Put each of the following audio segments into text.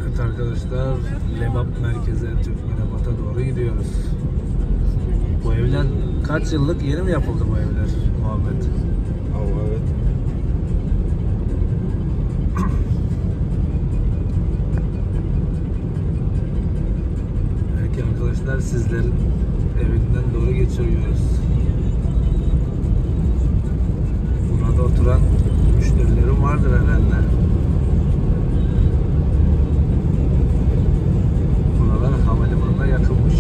Evet arkadaşlar, Lebap merkeze, Türkmenabat'a doğru gidiyoruz. Bu evler kaç yıllık, yeni mi yapıldı bu evler Muhammed? Evet. Belki arkadaşlar sizlerin evinden doğru geçiyoruz. Burada oturan müşterilerim vardır herhalde. Buralar havalimanına yakınmış.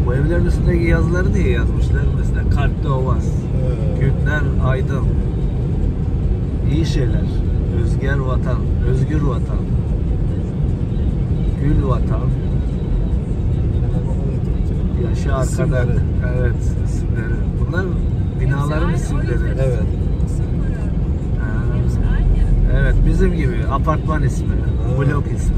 Bu evlerin üstündeki yazıları diye yazmışlar. Mesela kalpte ovaz, günler aydın, iyi şeyler, özgür vatan, özgür vatan, gül vatan, yaşa arkada. Evet, isimleri. Bunlar binaların isimleri. Evet. Ha, evet, bizim gibi apartman ismi, blok ismi.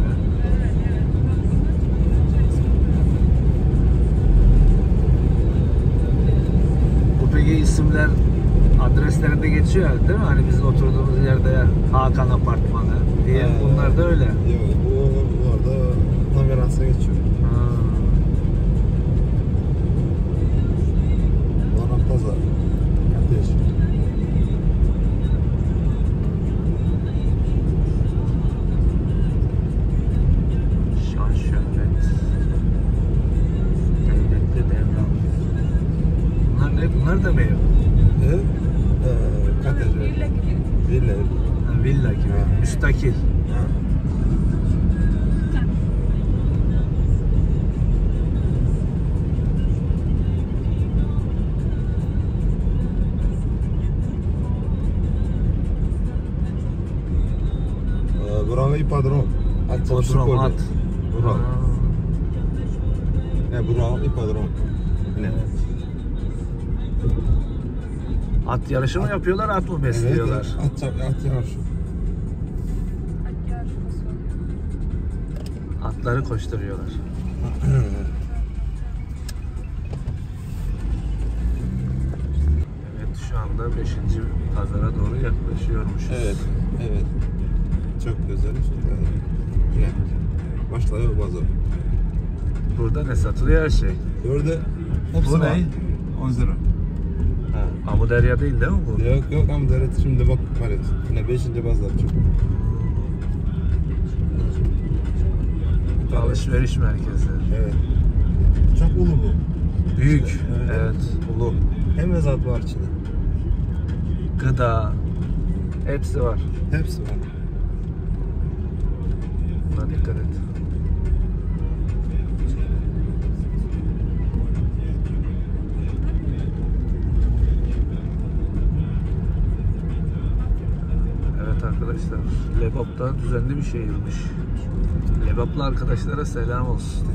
Bu peki isimler adreslerinde geçiyor değil mi? Hani bizim oturduğumuz yerde Hakan Apartmanı diye. Bunlar da öyle. Yok, bu orada numaransa geçiyor. Ha. Bana pazar. Ateş. Şan şöhret. Devletli devran. Bunlar ne? Bunlar da mı ev? Kateş. Villa. Ha, villa gibi. Ha. Müstakil. Ha. Buranın ipodrom. Bodrum at. Buran. Ha. Ne buranın ipodrom. Ne? At yarışı mı yapıyorlar, at mı besliyorlar? Evet, at yarışı. Atları koşturuyorlar. Evet, şu anda 5. pazara doğru yaklaşıyormuşuz. Evet, evet. Çok güzel. Yani başlıyor pazar. Burada ne satılıyor, her şey? Orada hepsi Bu var. ne? 10 lira. Ha. Amudarya değil mi bu? Yok ama devlet şimdi bak evet. Yine 5. pazar çok. Alışveriş merkezi. Evet. Çok ulu bu. Büyük. Evet. Ulu. Hem zat var içinde. Gıda. Hepsi var. Hepsi var. Buna dikkat et. Evet arkadaşlar, Lebap da düzenli bir şehirmiş. Lebaplı arkadaşlara selam olsun.